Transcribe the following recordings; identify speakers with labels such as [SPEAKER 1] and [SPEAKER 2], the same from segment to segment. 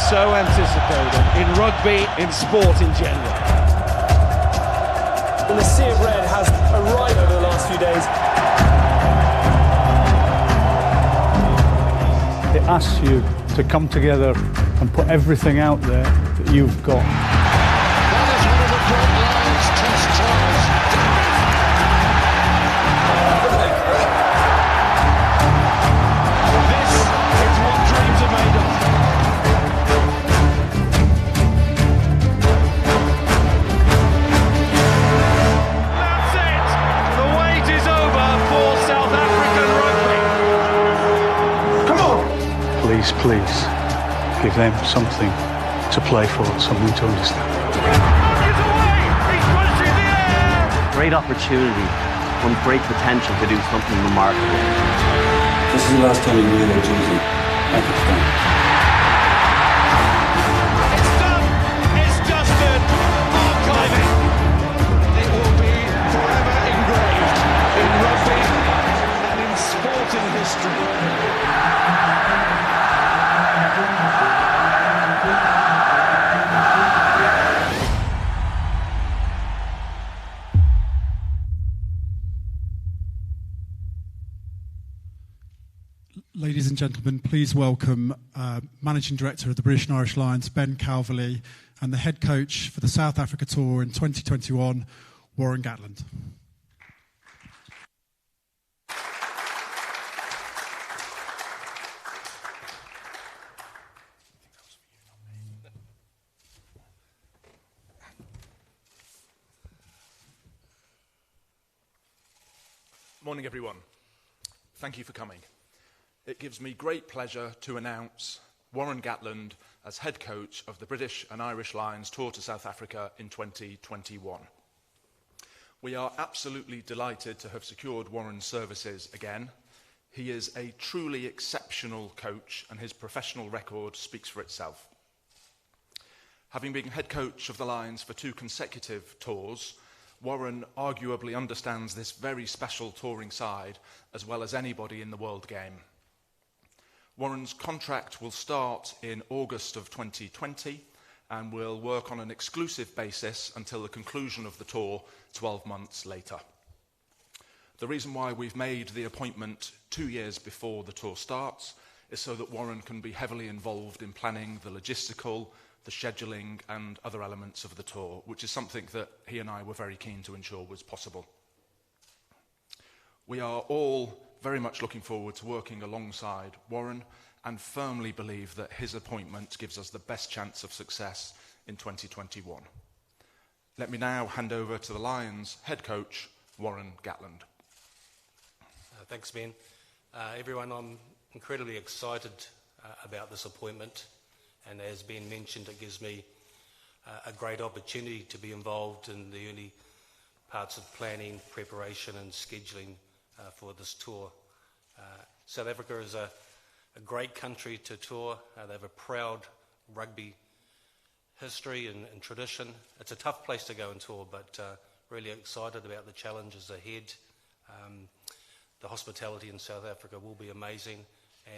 [SPEAKER 1] so anticipated in rugby, in sport in general.
[SPEAKER 2] And the sea of red has arrived over the last few days.
[SPEAKER 3] It asks you to come together and put everything out there that you've got.
[SPEAKER 4] That is one of the great Lions test tries.
[SPEAKER 1] This is what dreams are made of. That's it! The wait is over for South African rugby. Come on!
[SPEAKER 3] Please, please, give them something to play for, something to understand.
[SPEAKER 1] He's away! He's punching the air!
[SPEAKER 5] Great opportunity, one great potential to do something remarkable.
[SPEAKER 6] This is the last time you wear that jersey. Pakistan.
[SPEAKER 1] It's done! It's dusted! Archiving! It will be forever engraved in rugby and in sporting history.
[SPEAKER 7] Ladies and gentlemen, please welcome Managing Director of the British and Irish Lions, Ben Calverley, and the head coach for the South Africa Tour in 2021, Warren Gatland.
[SPEAKER 8] Morning, everyone. Thank you for coming. It gives me great pleasure to announce Warren Gatland as head coach of the British and Irish Lions Tour to South Africa in 2021. We are absolutely delighted to have secured Warren's services again. He is a truly exceptional coach and his professional record speaks for itself. Having been head coach of the Lions for 2 consecutive tours, Warren arguably understands this very special touring side as well as anybody in the world game. Warren's contract will start in August of 2020 and will work on an exclusive basis until the conclusion of the tour 12 months later. The reason why we've made the appointment 2 years before the tour starts is so that Warren can be heavily involved in planning the logistical, the scheduling and other elements of the tour, which is something that he and I were very keen to ensure was possible. We are all very much looking forward to working alongside Warren and firmly believe that his appointment gives us the best chance of success in 2021. Let me now hand over to the Lions head coach, Warren Gatland.
[SPEAKER 9] Thanks, Ben. Everyone, I'm incredibly excited about this appointment, and as Ben mentioned, it gives me a great opportunity to be involved in the early parts of planning, preparation and scheduling for this tour. South Africa is a great country to tour. They have a proud rugby history and tradition. It's a tough place to go and tour, but really excited about the challenges ahead. The hospitality in South Africa will be amazing,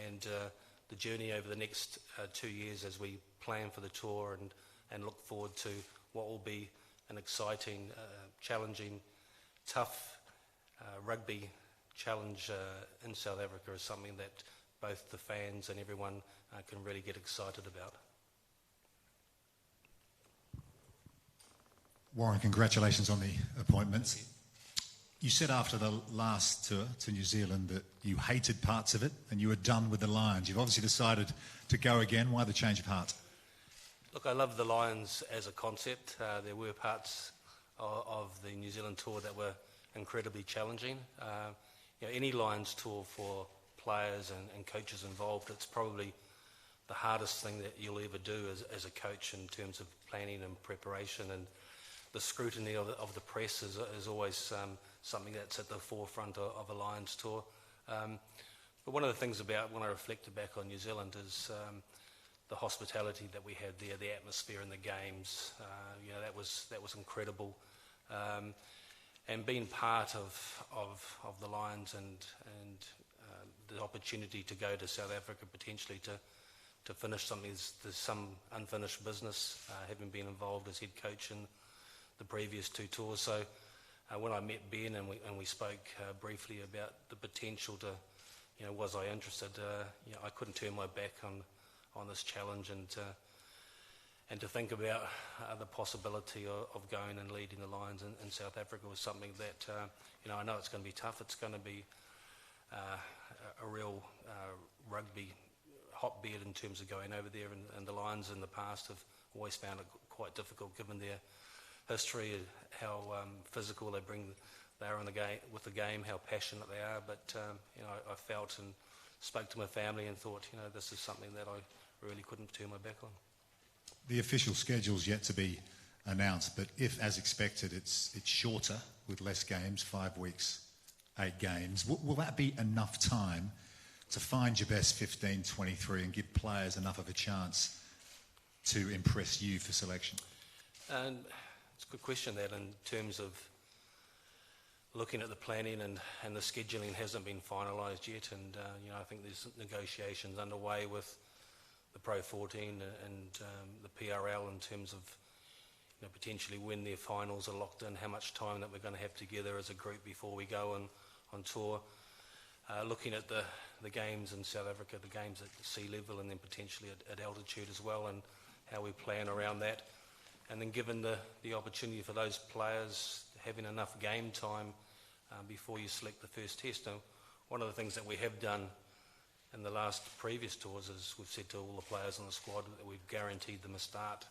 [SPEAKER 9] and the journey over the next 2 years as we plan for the tour and look forward to what will be an exciting, challenging, tough rugby challenge in South Africa is something that both the fans and everyone can really get excited about.
[SPEAKER 10] Warren, congratulations on the appointment. You said after the last tour to New Zealand that you hated parts of it and you were done with the Lions. You've obviously decided to go again. Why the change of heart?
[SPEAKER 9] Look, I love the Lions as a concept. There were parts of the New Zealand tour that were incredibly challenging. Any Lions tour for players and coaches involved, it's probably the hardest thing that you'll ever do as a coach in terms of planning and preparation, and the scrutiny of the press is always something that's at the forefront of a Lions tour. But one of the things about when I reflected back on New Zealand is the hospitality that we had there, the atmosphere in the games. That was incredible. And being part of the Lions and the opportunity to go to South Africa potentially to finish something. There's some unfinished business, having been involved as head coach in the previous 2 tours. So when I met Ben and we spoke briefly about the potential to, was I interested? I couldn't turn my back on this challenge, and to think about the possibility of going and leading the Lions in South Africa was something that I know it's going to be tough. It's going to be a real rugby hotbed in terms of going over there, and the Lions in the past have always found it quite difficult given their history, how physical they are in the game, with the game, how passionate they are. But I felt and spoke to my family and thought, this is something that I really couldn't turn my back on.
[SPEAKER 10] The official schedule's yet to be announced, but if, as expected, it's shorter with less games, 5 weeks, 8 games, will that be enough time to find your best 15, 23 and give players enough of a chance to impress you for selection?
[SPEAKER 9] And it's a good question, that, in terms of looking at the planning and the scheduling hasn't been finalised yet, and I think there's negotiations underway with the Pro 14 and the PRL in terms of potentially when their finals are locked in, how much time that we're going to have together as a group before we go on tour. Looking at the games in South Africa, the games at sea level and then potentially at altitude as well, and how we plan around that. And then given the opportunity for those players having enough game time before you select the first test. Now, one of the things that we have done in the last previous tours is we've said to all the players in the squad that we've guaranteed them a start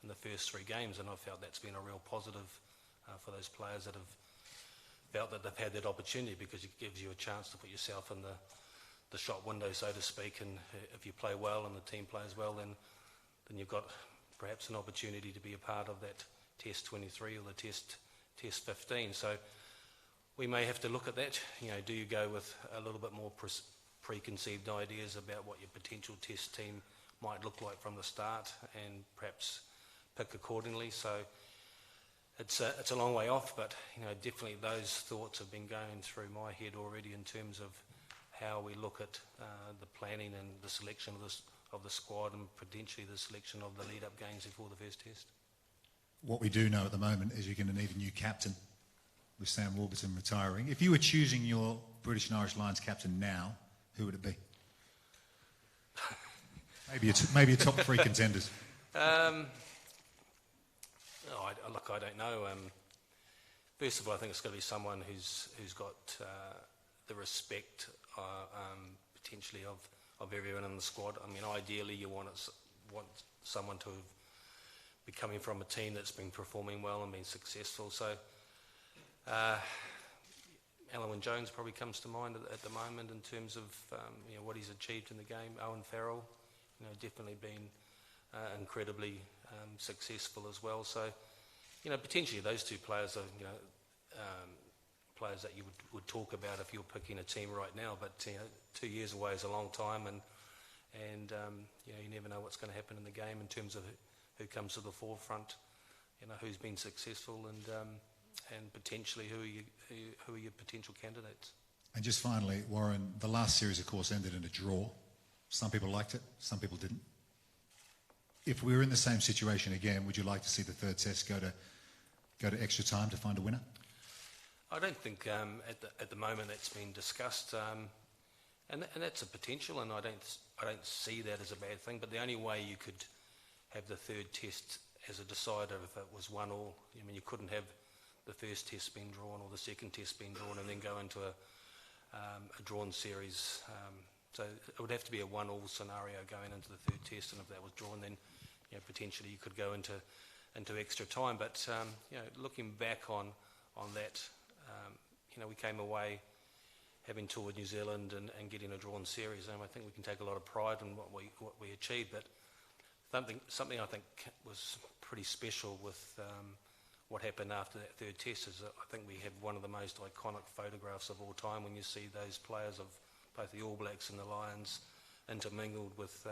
[SPEAKER 9] in the first 3 games, and I felt that's been a real positive for those players that have felt that they've had that opportunity, because it gives you a chance to put yourself in the shop window, so to speak, and if you play well and the team plays well, then you've got perhaps an opportunity to be a part of that Test 23 or the Test 15. So we may have to look at that. Do you go with a little bit more preconceived ideas about what your potential test team might look like from the start, and perhaps pick accordingly? So it's a long way off, but definitely those thoughts have been going through my head already in terms of how we look at the planning and the selection of the squad, and potentially the selection of the lead-up games before the first test.
[SPEAKER 10] What we do know at the moment is you're going to need a new captain with Sam Warburton retiring. If you were choosing your British and Irish Lions captain now, who would it be? maybe a top 3 contenders. Look, I don't know.
[SPEAKER 9] First of all, I think it's going to be someone who's got the respect potentially of everyone in the squad. I mean, ideally, you want someone to be coming from a team that's been performing well and been successful. So Alan Jones probably comes to mind at the moment in terms of what he's achieved in the game. Owen Farrell, definitely been incredibly successful as well. So potentially those 2 players are players that you would talk about if you're picking a team right now. But 2 years away is a long time, and you never know what's going to happen in the game in terms of who comes to the forefront, who's been successful, and potentially who are your potential candidates.
[SPEAKER 10] And just finally, Warren, the last series, of course, ended in a draw. Some people liked it, some people didn't. If we were in the same situation again, would you like to see the 3rd test go to extra time to find a winner?
[SPEAKER 9] I don't think at the moment that's been discussed, and that's a potential, and I don't see that as a bad thing. But the only way you could have the 3rd test as a decider if it was 1-1. I mean, you couldn't have the first test being drawn or the second test being drawn and then go into a drawn series. So it would have to be a 1-1 scenario going into the 3rd test, and if that was drawn, then potentially you could go into extra time. But looking back on that, we came away having toured New Zealand and getting a drawn series, and I think we can take a lot of pride in what we achieved. But something I think was pretty special with what happened after that 3rd test is that I think we have one of the most iconic photographs of all time when you see those players of both the All Blacks and the Lions intermingled with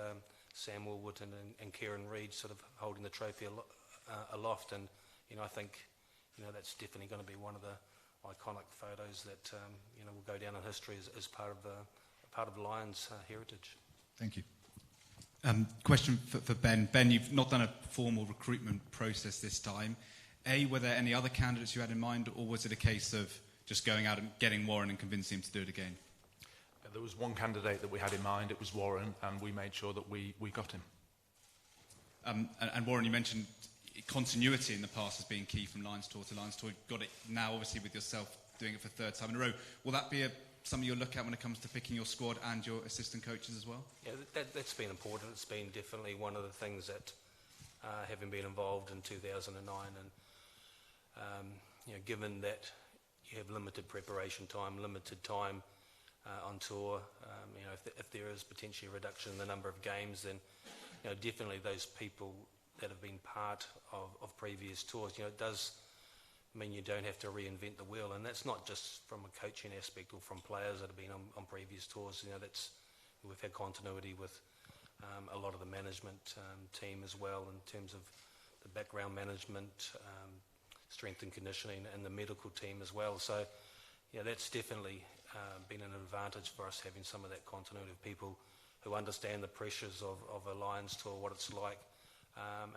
[SPEAKER 9] Sam Warburton and Kieran Reid sort of holding the trophy aloft. And I think that's definitely going to be one of the iconic photos that will go down in history as part of Lions heritage.
[SPEAKER 10] Thank you.
[SPEAKER 11] Question for Ben. Ben, you've not done a formal recruitment process this time. Were there any other candidates you had in mind, or was it a case of just going out and getting Warren and convincing him to do it again?
[SPEAKER 8] There was one candidate that we had in mind. It was Warren, and we made sure that we got him.
[SPEAKER 11] And Warren, you mentioned continuity in the past as being key from Lions Tour to Lions Tour. You've got it now, obviously, with yourself doing it for third time in a row. Will that be something you'll look at when it comes to picking your squad and your assistant coaches as well?
[SPEAKER 9] Yeah, that's been important. It's been definitely one of the things that, having been involved in 2009, and given that you have limited preparation time, limited time on tour, if there is potentially a reduction in the number of games, then definitely those people that have been part of previous tours, it does mean you don't have to reinvent the wheel, and that's not just from a coaching aspect or from players that have been on previous tours. We've had continuity with a lot of the management team as well, in terms of the background management, strength and conditioning, and the medical team as well. So that's definitely been an advantage for us, having some of that continuity of people who understand the pressures of a Lions Tour, what it's like,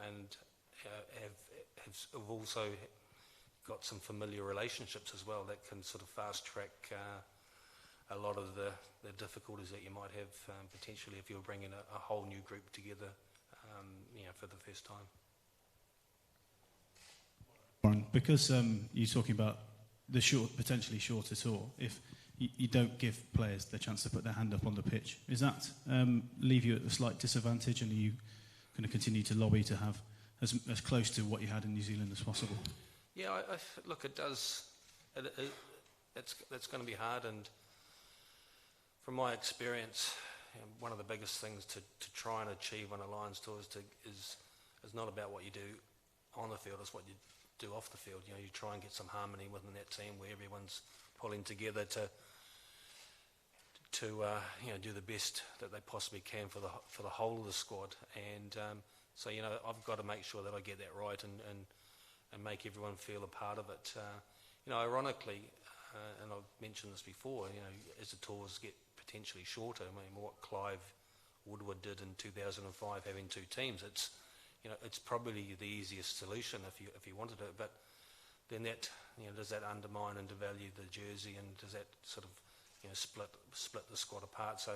[SPEAKER 9] and have also got some familiar relationships as well that can sort of fast track a lot of the difficulties that you might have potentially if you're bringing a whole new group together for the first time.
[SPEAKER 12] Warren, because you're talking about the potentially shorter tour, if you don't give players the chance to put their hand up on the pitch, does that leave you at a slight disadvantage, and are you going to continue to lobby to have as close to what you had in New Zealand as possible?
[SPEAKER 9] Yeah, look, it does. That's going to be hard, and from my experience, one of the biggest things to try and achieve on a Lions Tour is not about what you do on the field, it's what you do off the field. You try and get some harmony within that team where everyone's pulling together to do the best that they possibly can for the whole of the squad. And so I've got to make sure that I get that right and make everyone feel a part of it. Ironically, and I've mentioned this before, as the tours get potentially shorter, I mean, what Clive Woodward did in 2005, having two teams, it's probably the easiest solution if you wanted it. But then that, does that undermine and devalue the jersey, and does that sort of split the squad apart? So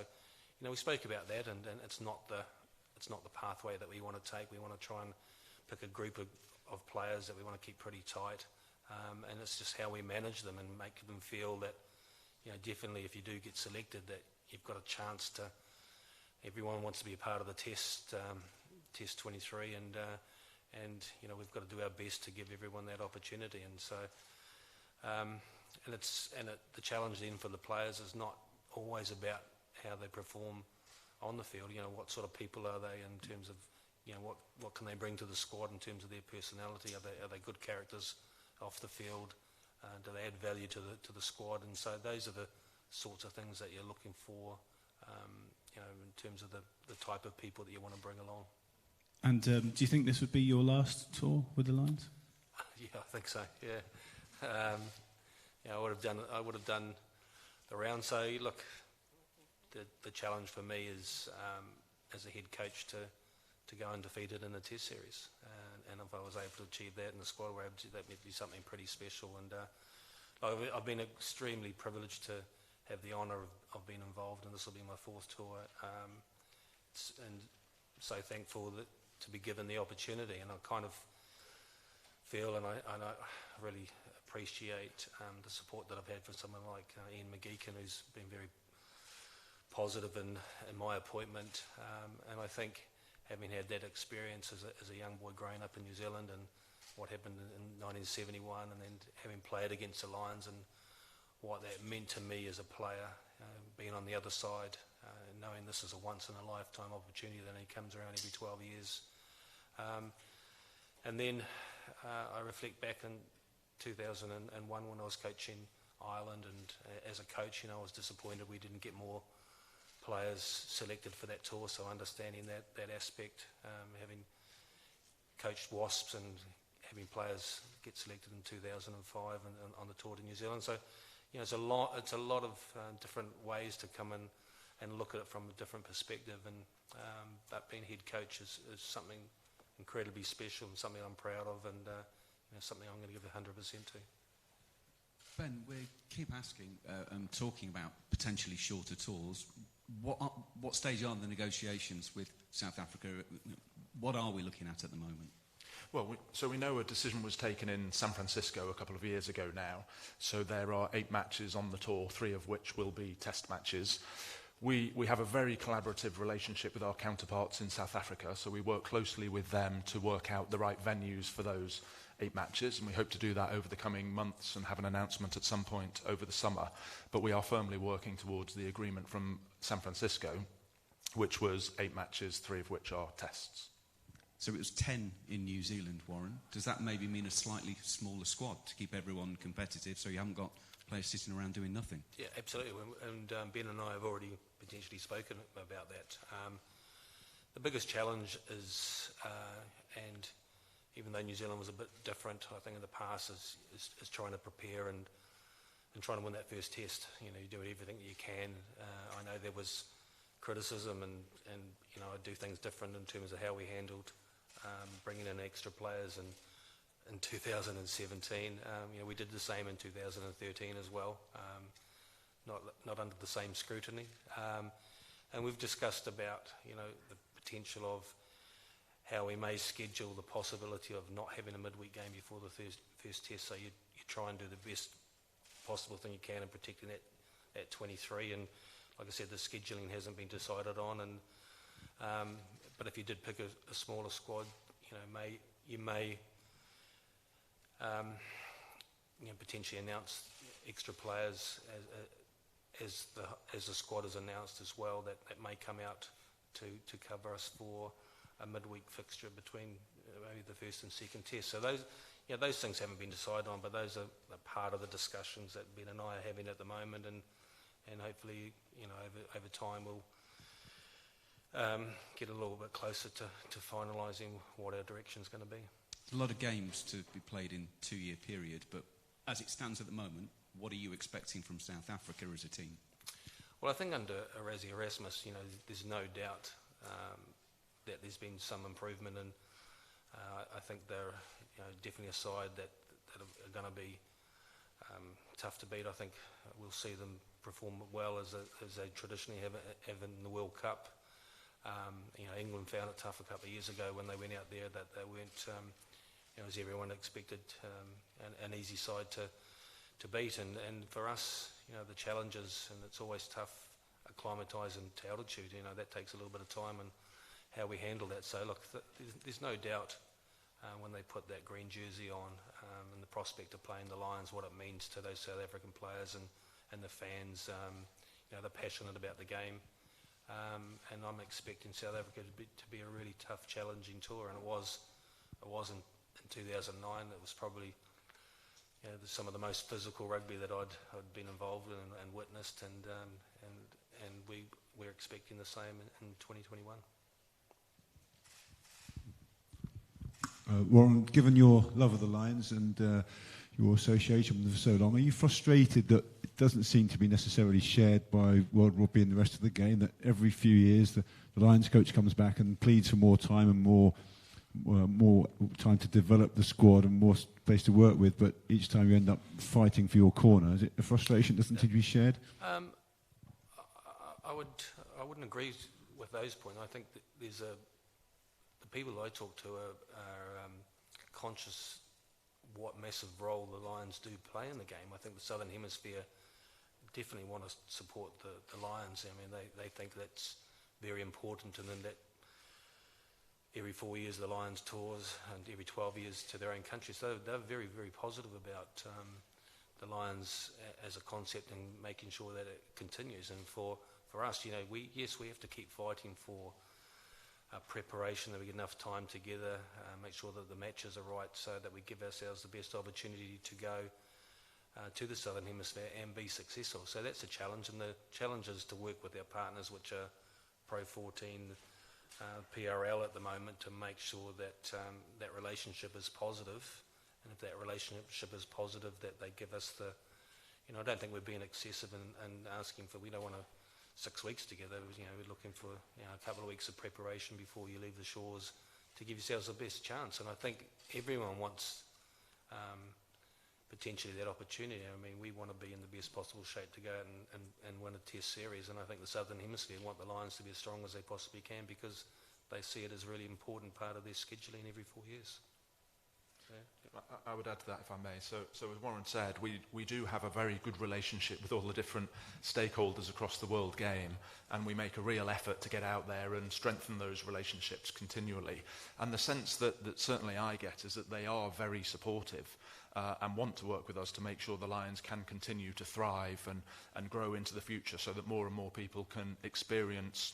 [SPEAKER 9] we spoke about that, and it's not the pathway that we want to take. We want to try and pick a group of players that we want to keep pretty tight, and it's just how we manage them and make them feel that definitely if you do get selected, that you've got a chance to. Everyone wants to be a part of the test 23, and we've got to do our best to give everyone that opportunity. And so the challenge then for the players is not always about how they perform on the field. What sort of people are they in terms of what can they bring to the squad in terms of their personality? Are they good characters off the field? Do they add value to the squad? And so those are the sorts of things that you're looking for, in terms of the type of people that you want to bring along.
[SPEAKER 12] And do you think this would be your last tour with the Lions?
[SPEAKER 9] Yeah, I think so. Yeah, I would have done the round. So look, the challenge for me is as a head coach to go undefeated in the Test series, and if I was able to achieve that in the squad, that would be something pretty special. And I've been extremely privileged to have the honour of being involved, and this will be my fourth tour, and so thankful to be given the opportunity. And I kind of feel, and I really appreciate the support that I've had from someone like Ian McGeechan, who's been very positive in my appointment, and I think having had that experience as a young boy growing up in New Zealand, and what happened in 1971, and then having played against the Lions, and what that meant to me as a player, being on the other side, knowing this is a once-in-a-lifetime opportunity that only comes around every 12 years. And then I reflect back in 2001 when I was coaching Ireland, and as a coach, I was disappointed we didn't get more players selected for that tour. So understanding that aspect, having coached Wasps and having players get selected in 2005 and on the tour to New Zealand. So it's a lot of different ways to come in look at it from a different perspective. And but being head coach is something incredibly special and something I'm proud of, and something I'm going to give 100% to.
[SPEAKER 13] Ben, we keep asking and talking about potentially shorter tours. What stage are the negotiations with South Africa? What are we looking at the moment?
[SPEAKER 8] Well, we know a decision was taken in San Francisco a couple of years ago now. So there are 8 matches on the tour, 3 of which will be test matches. We have a very collaborative relationship with our counterparts in South Africa, so we work closely with them to work out the right venues for those 8 matches, and we hope to do that over the coming months and have an announcement at some point over the summer. But we are firmly working towards the agreement from San Francisco, which was 8 matches, 3 of which are tests.
[SPEAKER 13] So it was 10 in New Zealand, Warren. Does that maybe mean a slightly smaller squad to keep everyone competitive, so you haven't got players sitting around doing nothing?
[SPEAKER 9] Yeah, absolutely. And Ben and I have already potentially spoken about that. The biggest challenge is, and even though New Zealand was a bit different, I think in the past, is trying to prepare and trying to win that first test. You do everything that you can. I know there was criticism and I do things different in terms of how we handled bringing in extra players in 2017. We did the same in 2013 as well, not under the same scrutiny. And we've discussed about the potential of how we may schedule the possibility of not having a midweek game before the first test, so you try and do the best possible thing you can in protecting that 23. And like I said, the scheduling hasn't been decided on. And but if you did pick a smaller squad, you may potentially announce extra players as the squad is announced as well. That may come out to cover us for a midweek fixture between maybe the first and second test. So those things haven't been decided on, but those are part of the discussions that Ben and I are having at the moment, and hopefully over time we'll get a little bit closer to finalising what our direction is going to be.
[SPEAKER 13] A lot of games to be played in 2-year period, but as it stands at the moment, what are you expecting from South Africa as a team?
[SPEAKER 9] Well, I think under Rassie Erasmus, there's no doubt that there's been some improvement, and I think they're definitely a side that are going to be tough to beat. I think we'll see them perform well as they traditionally have in the World Cup. England found it tough a couple of years ago when they went out there, that they weren't, as everyone expected, an easy side to beat. And for us, the challenges, and it's always tough acclimatising to altitude. That takes a little bit of time, and how we handle that. So look, there's no doubt when they put that green jersey on, and the prospect of playing the Lions, what it means to those South African players and the fans. They're passionate about the game, and I'm expecting South Africa to be a really tough, challenging tour. And it was in 2009. It was probably some of the most physical rugby that I'd been involved in and witnessed, and we're expecting the same in 2021.
[SPEAKER 14] Warren, given your love of the Lions and your association with them for so long, are you frustrated that it doesn't seem to be necessarily shared by World Rugby and the rest of the game, that every few years the Lions coach comes back and pleads for more time and more time to develop the squad and more space to work with, but each time you end up fighting for your corner? Is it a frustration that doesn't seem to be shared?
[SPEAKER 9] I wouldn't agree with those points. I think that the people I talk to are conscious what massive role the Lions do play in the game. I think the Southern Hemisphere definitely want to support the Lions. I mean, they think that's very important, and then that every 4 years the Lions tours, and every 12 years to their own country. So they're very, very positive about the Lions as a concept and making sure that it continues. And for us, we have to keep fighting for preparation, that we get enough time together, make sure that the matches are right, so that we give ourselves the best opportunity to go to the Southern Hemisphere and be successful. So that's a challenge, and the challenge is to work with our partners, which are Pro 14, PRL at the moment, to make sure that that relationship is positive. And if that relationship is positive, that they give us the, I don't think we're being excessive in asking for, we don't want to 6 weeks together. We're looking for a couple of weeks of preparation before you leave the shores to give yourselves the best chance. And I think everyone wants potentially that opportunity. I mean, we want to be in the best possible shape to go out and win a Test series, and I think the Southern Hemisphere want the Lions to be as strong as they possibly can because they see it as a really important part of their scheduling every 4 years.
[SPEAKER 8] I would add to that, if I may. So as Warren said, we do have a very good relationship with all the different stakeholders across the world game, and we make a real effort to get out there and strengthen those relationships continually. And the sense that certainly I get is that they are very supportive and want to work with us to make sure the Lions can continue to thrive and grow into the future so that more and more people can experience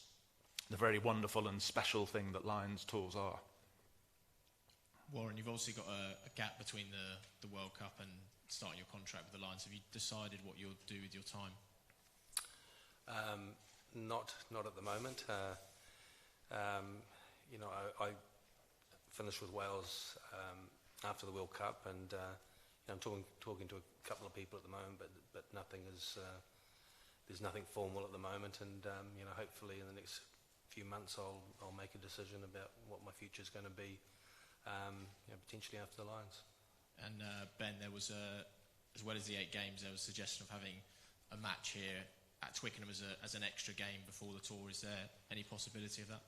[SPEAKER 8] the very wonderful and special thing that Lions tours are.
[SPEAKER 15] Warren, you've obviously got a gap between the World Cup and starting your contract with the Lions. Have you decided what you'll do with your time?
[SPEAKER 9] Not at the moment. I finished with Wales after the World Cup, and I'm talking to a couple of people at the moment, but nothing is. There's nothing formal at the moment, and hopefully in the next few months I'll make a decision about what my future is going to be. Potentially after the Lions.
[SPEAKER 15] And Ben, there was as well as the 8 games, there was a suggestion of having a match here at Twickenham as an extra game before the tour. Is there any possibility of that?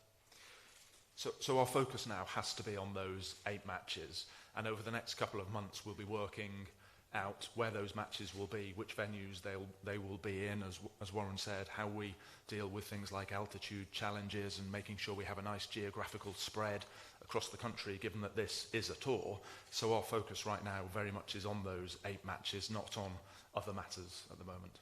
[SPEAKER 8] So our focus now has to be on those 8 matches, and over the next couple of months we'll be working out where those matches will be, which venues they will be in, as Warren said, how we deal with things like altitude challenges and making sure we have a nice geographical spread across the country, given that this is a tour. So our focus right now very much is on those 8 matches, not on other matters at the moment.